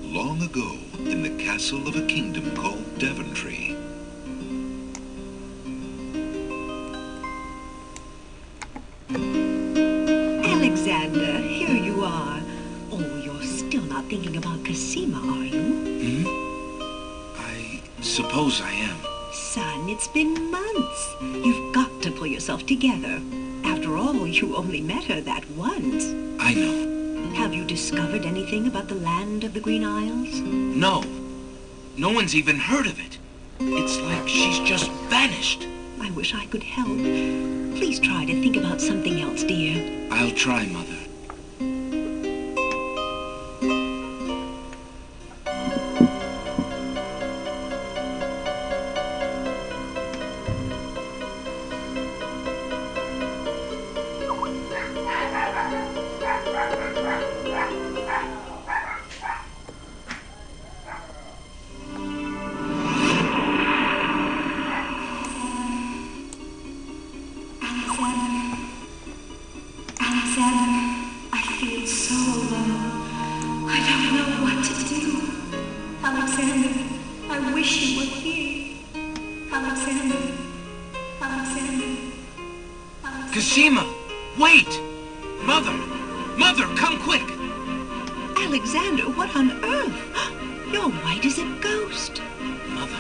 long ago in the castle of a kingdom called Daventry. Alexander, here you are. Oh, you're still not thinking about Cosima, are you? I suppose I am. Son, it's been months. You've got to pull yourself together. After all, you only met her that once. I know. Have you discovered anything about the land of the Green Isles? No. No one's even heard of it. It's like she's just vanished. I wish I could help. Please try to think about something else, dear. I'll try, Mother. Cosima! Wait! Mother! Mother, come quick! Alexander, what on earth? You're white as a ghost. Mother,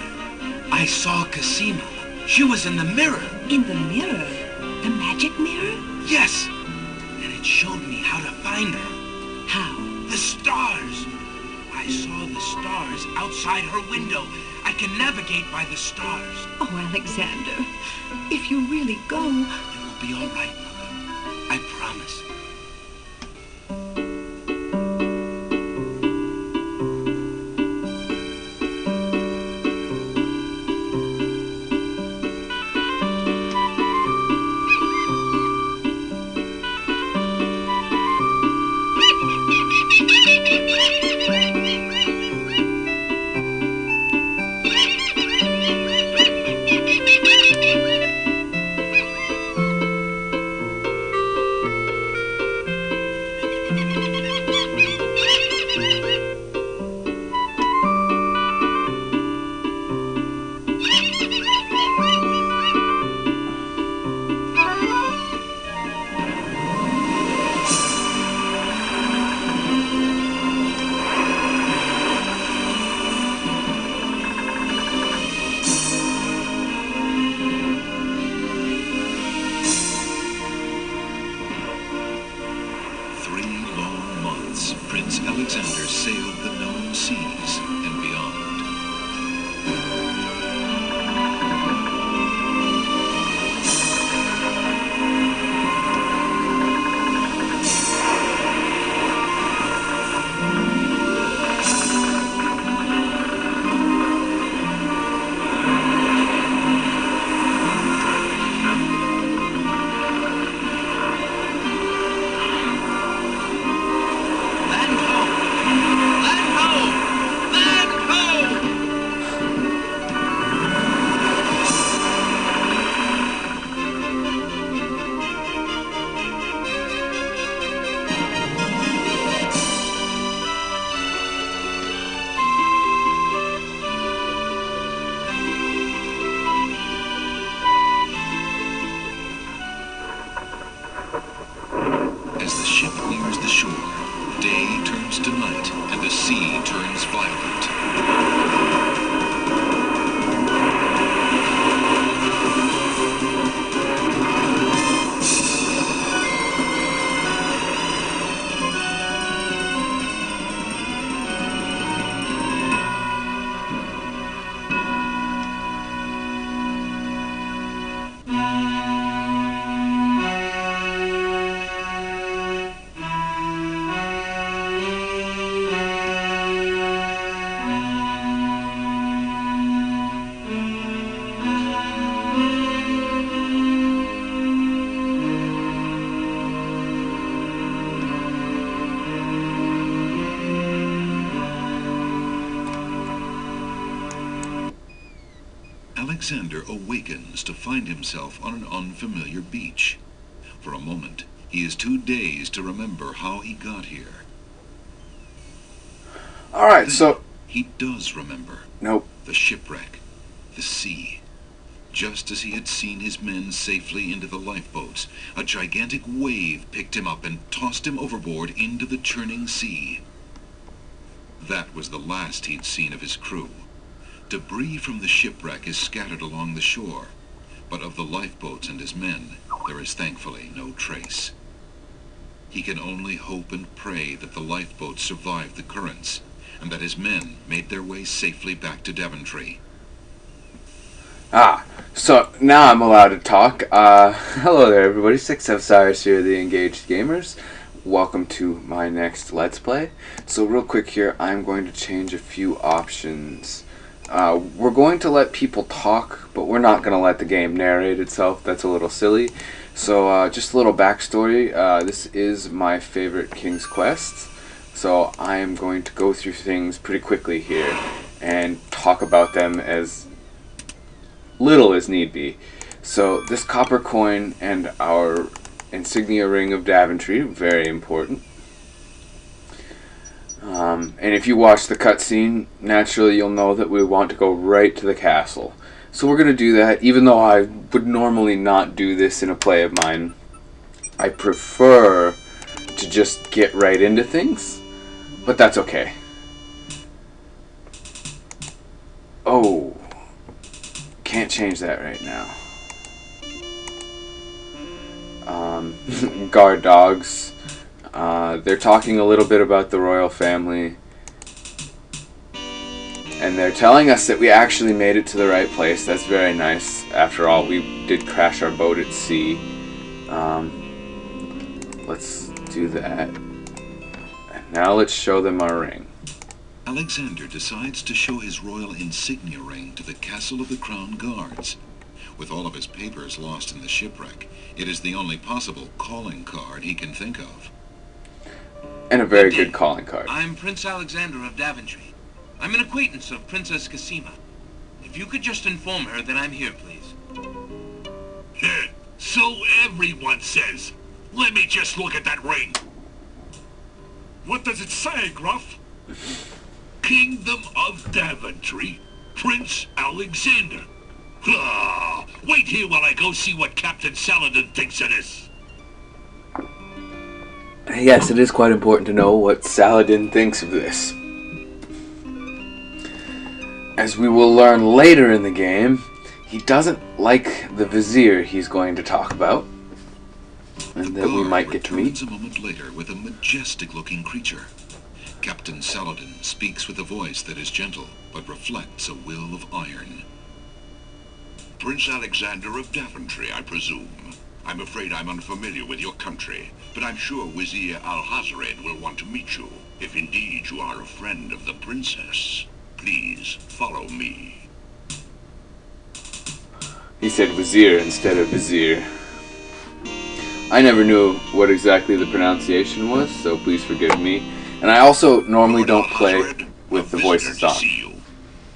I saw Cosima. She was in the mirror. In the mirror? The magic mirror? Yes! And it showed me how to find her. How? The stars! I saw the stars outside her window. I can navigate by the stars. Oh, Alexander, if you really go... Be all right, Mother. I promise. Prince Alexander sailed the known seas and beyond. As the ship nears the shore, day turns to night and the sea turns violent. Alexander awakens to find himself on an unfamiliar beach. For a moment, he is too dazed to remember how he got here. Alright, so... He does remember. Nope. The shipwreck. The sea. Just as he had seen his men safely into the lifeboats, a gigantic wave picked him up and tossed him overboard into the churning sea. That was the last he'd seen of his crew. Debris from the shipwreck is scattered along the shore, but of the lifeboats and his men, there is thankfully no trace. He can only hope and pray that the lifeboats survived the currents, and that his men made their way safely back to Daventry. So now I'm allowed to talk. Hello there everybody, 6F Cyrus here, the Engaged Gamers. Welcome to my next Let's Play. So real quick here, I'm going to change a few options. We're going to let people talk, but we're not going to let the game narrate itself. That's a little silly. So just a little backstory. This is my favorite King's Quest. So I am going to go through things pretty quickly here and talk about them as little as need be. So this copper coin and our insignia ring of Daventry, very important. And if you watch the cutscene, naturally you'll know that we want to go right to the castle. So we're going to do that, even though I would normally not do this in a play of mine. I prefer to just get right into things, but that's okay. Oh, can't change that right now. Guard dogs. They're talking a little bit about the royal family. And they're telling us that we actually made it to the right place. That's very nice. After all, we did crash our boat at sea. Let's do that. And now let's show them our ring. Alexander decides to show his royal insignia ring to the Castle of the Crown Guards. With all of his papers lost in the shipwreck, it is the only possible calling card he can think of. And a very good calling card. I'm Prince Alexander of Daventry. I'm an acquaintance of Princess Cosima. If you could just inform her that I'm here, please. So everyone says. Let me just look at that ring. What does it say, Gruff? Kingdom of Daventry, Prince Alexander. Wait here while I go see what Captain Saladin thinks of this. Yes, it is quite important to know what Saladin thinks of this. As we will learn later in the game, he doesn't like the vizier he's going to talk about, and that we might get to meet. A moment later with a majestic-looking creature. Captain Saladin speaks with a voice that is gentle, but reflects a will of iron. Prince Alexander of Daventry, I presume. I'm afraid I'm unfamiliar with your country, but I'm sure Vizier Al-Hazared will want to meet you, if indeed you are a friend of the princess. Please follow me. He said vizier instead of vizier. I never knew what exactly the pronunciation was, so please forgive me. And I also normally don't play with the voices on.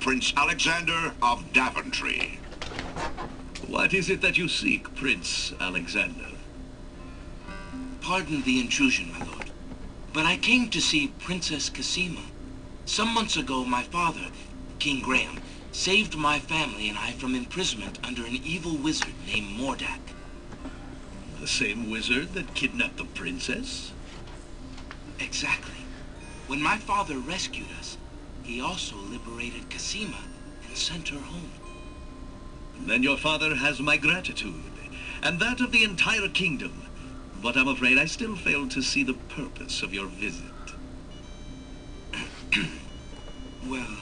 Prince Alexander of Daventry. What is it that you seek, Prince Alexander? Pardon the intrusion, my lord, but I came to see Princess Cosima. Some months ago, my father, King Graham, saved my family and I from imprisonment under an evil wizard named Mordak. The same wizard that kidnapped the princess? Exactly. When my father rescued us, he also liberated Cosima and sent her home. Then your father has my gratitude, and that of the entire kingdom. But I'm afraid I still fail to see the purpose of your visit. Well,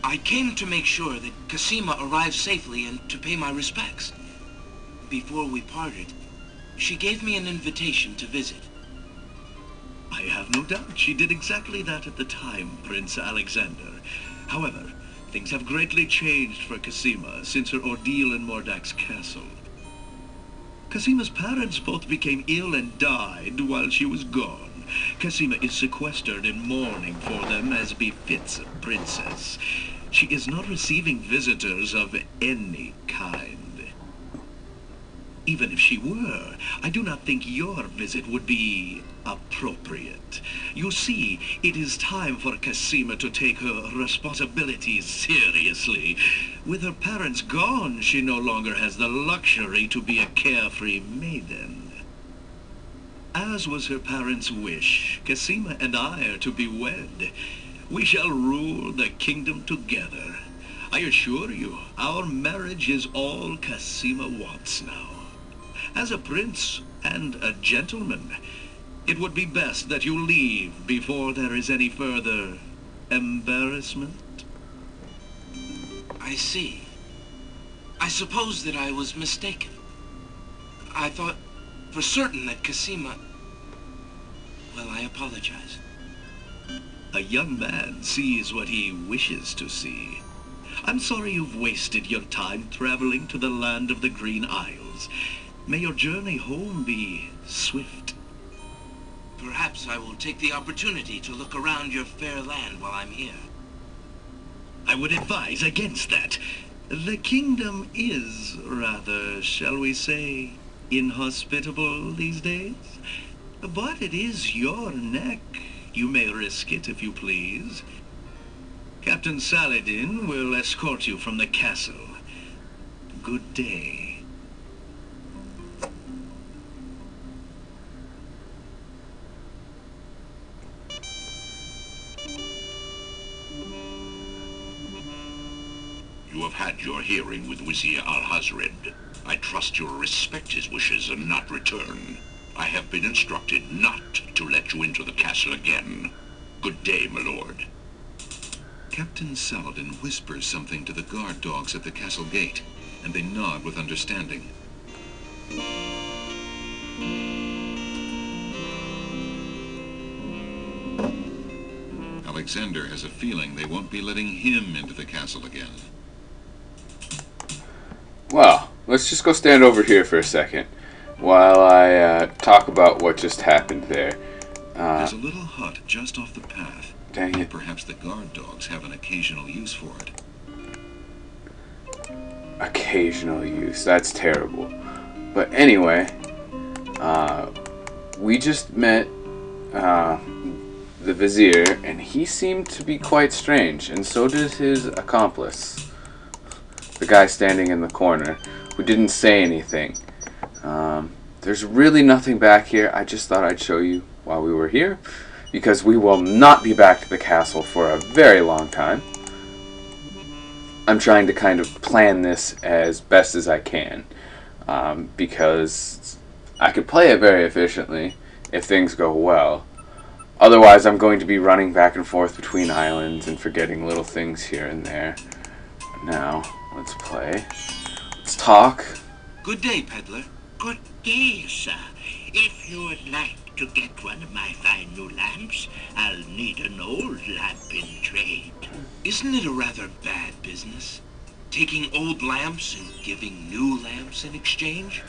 I came to make sure that Cosima arrived safely and to pay my respects. Before we parted, she gave me an invitation to visit. I have no doubt she did exactly that at the time, Prince Alexander. However, things have greatly changed for Cosima since her ordeal in Mordak's castle. Cosima's parents both became ill and died while she was gone. Cosima is sequestered in mourning for them as befits a princess. She is not receiving visitors of any kind. Even if she were, I do not think your visit would be appropriate. You see, it is time for Cassima to take her responsibilities seriously. With her parents gone, she no longer has the luxury to be a carefree maiden. As was her parents' wish, Cassima and I are to be wed. We shall rule the kingdom together. I assure you, our marriage is all Cassima wants now. As a prince and a gentleman, it would be best that you leave before there is any further embarrassment. I see. I suppose that I was mistaken. I thought for certain that Cassima... Well, I apologize. A young man sees what he wishes to see. I'm sorry you've wasted your time traveling to the land of the Green Isles. May your journey home be swift. Perhaps I will take the opportunity to look around your fair land while I'm here. I would advise against that. The kingdom is rather, shall we say, inhospitable these days. But it is your neck. You may risk it if you please. Captain Saladin will escort you from the castle. Good day. You have had your hearing with Vizier Al-Hazred. I trust you'll respect his wishes and not return. I have been instructed not to let you into the castle again. Good day, my lord. Captain Saladin whispers something to the guard dogs at the castle gate, and they nod with understanding. Alexander has a feeling they won't be letting him into the castle again. Well, let's just go stand over here for a second while I talk about what just happened there. There's a little hut just off the path. Dang it. Perhaps the guard dogs have an occasional use for it. Occasional use. That's terrible. But anyway, we just met the Vizier, and he seemed to be quite strange, and so did his accomplice. The guy standing in the corner, who didn't say anything. There's really nothing back here. I just thought I'd show you while we were here, because we will not be back to the castle for a very long time. I'm trying to kind of plan this as best as I can, because I could play it very efficiently if things go well. Otherwise, I'm going to be running back and forth between islands and forgetting little things here and there. Now, let's play. Let's talk. Good day, peddler. Good day, sir. If you would like to get one of my fine new lamps, I'll need an old lamp in trade. Isn't it a rather bad business? Taking old lamps and giving new lamps in exchange?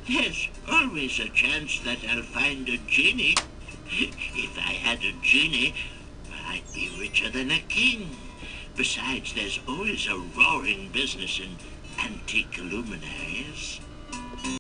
There's always a chance that I'll find a genie. If I had a genie, I'd be richer than a king. Besides, there's always a roaring business in antique luminaries.